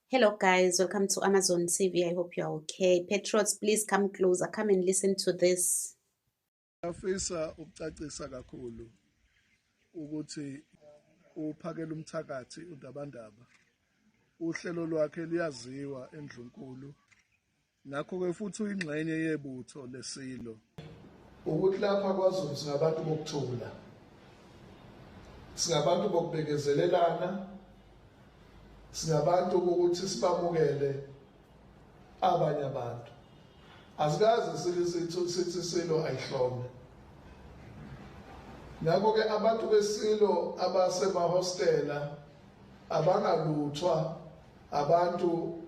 Hello guys, welcome to Amazon TV. I hope you are okay. Patriots, please come closer. Come and listen to this. Afisa ukucacisa kakhulu ukuthi uphakela umthakathi uDabandaba. Uhlelo lwakhe liyaziwa eNdlunkulu. Ngakho ke futhi uyingxenye yebutho lesilo. Ukuthi lapha kwaZulu singabantu bokuthula. Singabantu bokubekezelelana. Singabantu ukuthi sibamukele abanye abantu. Asikaze sithi silo ayihlome. Ngakho ke abantu besilo abasemahostela abangaluthwa abantu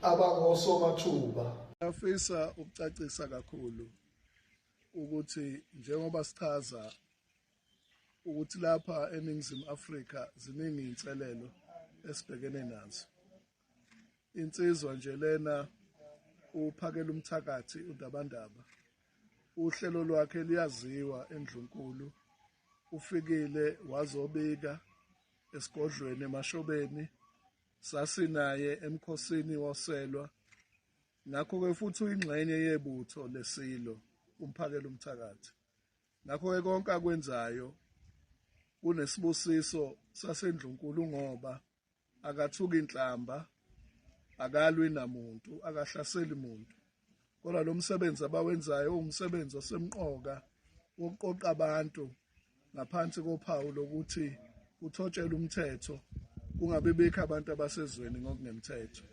abangosomathuba. Afisa ukucacisa kakhulu ukuthi njengoba sichaza ukuthi lapha eNingizimu Afrika ziningi inselelo esibhekene nazo. Insizwa nje lena uphakela umthakathi uDabandaba. Uhlelo lwakhe liyaziwa eNdlunkulu. Ufikile wazobika esigodlweni eMashobeni, sasinaye emkhosini woselwa. Ngakho ke futhi uyingxenye yebutho lesilo umphakela umthakathi. Ngakho ke konke akwenzayo kunesibusiso saseNdlunkulu ngoba akathuki inhlamba, akalwi namuntu, akahlaseli umuntu. Kodwa lo msebenzi abawenzayo umsebenzi osemqoka wokuqoqa abantu ngaphansi kophawu lokuthi uthotshelwe umthetho, kungabe bikho abantu abasezweni ngokungemthetho.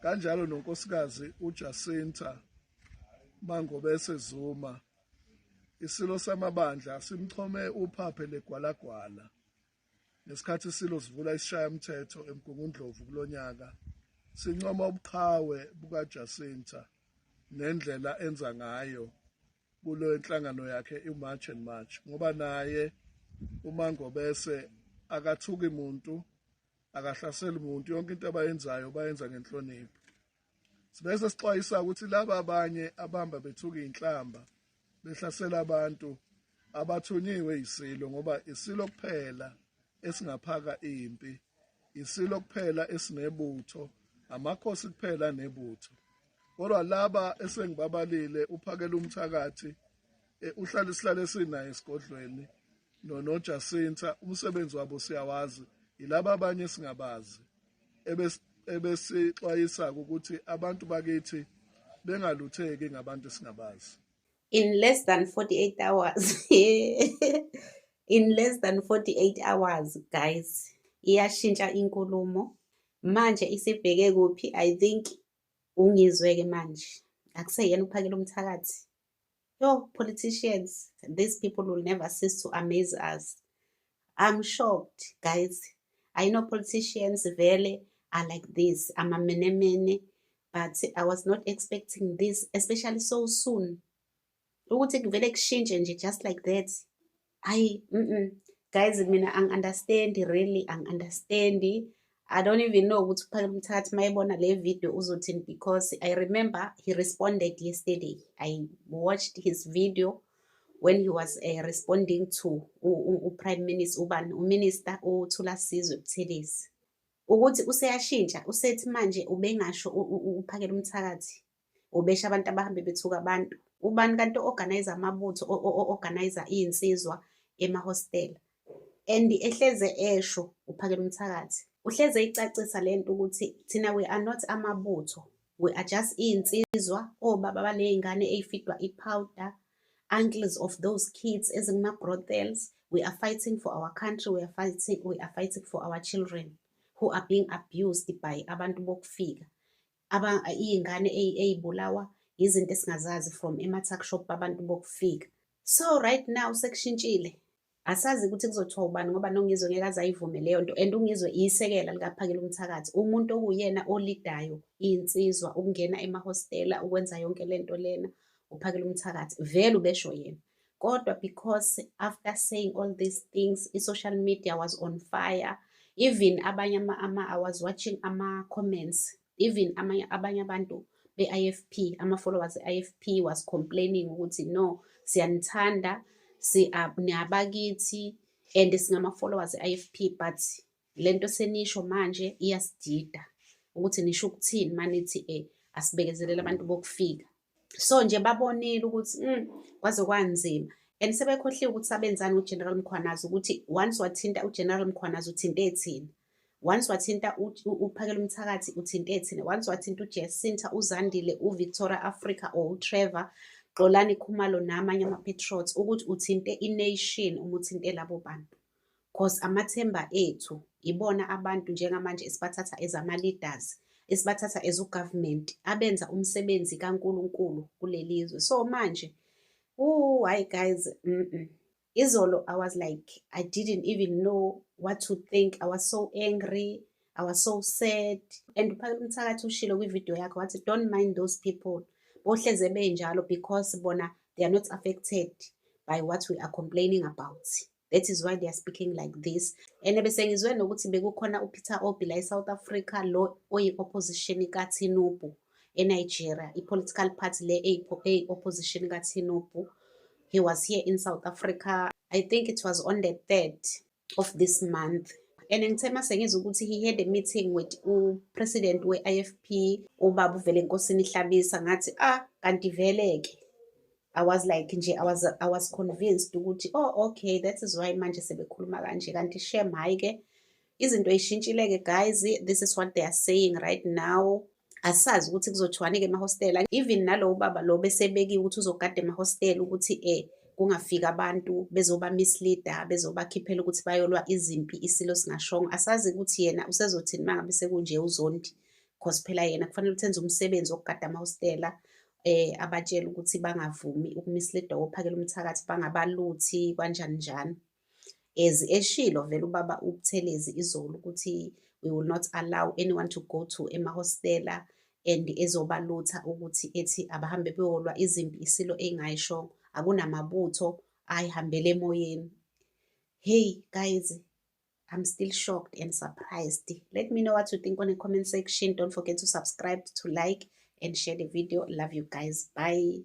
Kanjalo nonkosikazi uJacinta Mangobese Zuma, isilo samabandla simxhome uphaphe legwalagwala. Ngesikhathi isilo sivula isishayamthetho eMgungundlovu kulonyaka, sincoma ubuqhawe bukaJacinta nendlela enza ngayo kulo enhlangano yakhe iMarch and March, ngoba naye uMangobese akathuki umuntu, akahlaseli umuntu, yonke into abayenzayo bayenza ngenhlonipho. Sibese sixwayisa ukuthi laba abanye abahamba bethuka inhlamba behlasela abantu abathunyiwe isilo, ngoba isilo kuphela esingaphaka impi, isilo kuphela esinebutho, amakhosi kuphela nebutho. Kodwa laba esengibabalile uphakela umthakathi uhlala isihlale sinaye esigodlweni noJacinta, umsebenzi wabo siyawazi, yilaba abanye singabazi ebesixwayisa ukuthi abantu bakithi bengalutheki ngabantu singabazi. In less than 48 hours. In less than 48 hours, guys. Iyashintsha inkulumo. Manje isibheke kuphi? I think ungizweke manje. Akuseyena uphakela umthakathi. Yo, politicians, these people will never cease to amaze us. I'm shocked, guys. I know politicians vele are like this. I'm a mene, but I was not expecting this, especially so soon. Ukuthi kuvele kushintshe nje just like that. Guys, mina understand, really understand. I don't even know ukuthi uphakela umthakathi mayibona le video uzothini, because I remember he responded yesterday. I watched his video when he was responding to Prime Minister uMinister uThulasizwe Buthelezi. Ukuthi useyashintsha, usethi manje ubengasho uphakela umthakathi, ubesha abantu abahambe bethuka abantu. Ubani kanti organizer amabutho organizer insizwa emahostela, and ehleze esho uphakela umthakathi. Uhleze icacisa lento ukuthi thina we are not amabutho, we are just insizwa, obaba baleyingane eyifidwa ipowder, uncles of those kids ezingama brothels. We are fighting for our country, we are fighting for our children who are being abused by abantu bokufika. Iy'ngane ey'bulawa izinto esingazazi from ema-tuck shop abantu bokufika. So right now sekushintshile, asazi ukuthi kuzothiwa ubani, ngoba nongizwe ngeke aze ayivume leyo nto, and ungizwe iyisekela likaphakela umthakathi, umuntu okuyena olidayo insizwa ukungena emahostela ukwenza yonke lento lena, uphakela umthakathi vele ubesho yena. Kodwa because after saying all these things, i-social media was on fire. Even abanye I was watching ama-comments, even abanye abantu be-IFP, ama-followers e-IFP was complaining ukuthi no, siyanithanda, niabakithi, and singama-followers e-IFP, but lento senisho manje iyasidida. ukuthi nisho ukuthini manithi asibekezelele abantu bokufika. So nje babonile ukuthi kwaze kwanzima, and sebekhohliwe ukuthi sabenzani uGeneral Mkhwanazi, ukuthi once wathinta uGeneral Mkhwanazi uthinte thina, once wathinta uPhakela Mthakathi uthinte thina, once wathinta uJacinta, uZandile, uVictoria Africa or uTrevor, Xolani Khumalo namanye ama-patriots, ukuthi uthinte ination uma uthinte labo bantu. Cause amathemba ethu ibona abantu njengamanje esibathatha as ama-leaders, esibathatha as ugovernment abenza umsebenzi kaNkulunkulu kulelizwe. So manje hayi guys, izolo I was like, I didn't even know what to think. I was so angry, I was so sad. And uPhakela Mthakathi ushilo kwivideo yakhe wathi don't mind those people, bohleze benjalo because bona they are not affected by what we are complaining about. That is why they are speaking like this. And bese ngizwe nokuthi bekukhona uPeter Obi la eSouth Africa, lo oyi-opposition kaTinubu eNigeria, i-political party le eyi-opposition kaTinubu. He was here in South Africa. I think it was on the 3rd of this month. And ngithema sengizwe ukuthi he had a meeting with upresident we-IFP, ubaba uVele Nkosini Hlabisa. Ngathi kanti vele-ke I was like nje, I was convinced ukuthi okay, that is why manje sebekhuluma kanje. Kanti shame hayi-ke izinto ey'shintshile-ke guys. This is what they are saying right now. Asazi ukuthi kuzothiwani-ke emahostela. Even nalo baba lo besebekiwe ukuthi uzogada emahostela ukuthi kungafika abantu bezoba misleader, bezobakhiphela ukuthi bayolwa izimpi isilo singashongo. Asazi ukuthi yena usezothini mangabe sekunje uZondi, cause phela yena kufanele ukuthi enze umsebenzi wokugada amahostela, abatshela ukuthi bangavumi ukumisleader woPhakela Mthakathi, bangabaluthi kanjani njani. As eshilo vele ubaba uButhelezi izolo ukuthi we will not allow anyone to go to emahostela and ezobalutha ukuthi ethi abahambe beyolwa izimpi isilo engayishongo, akunamabutho ayihambele emoyeni. Hey guys, I'm still shocked and surprised. Let me know what you think on the comment section. Don't forget to subscribe, to like and share the video. Love you guys. Bye.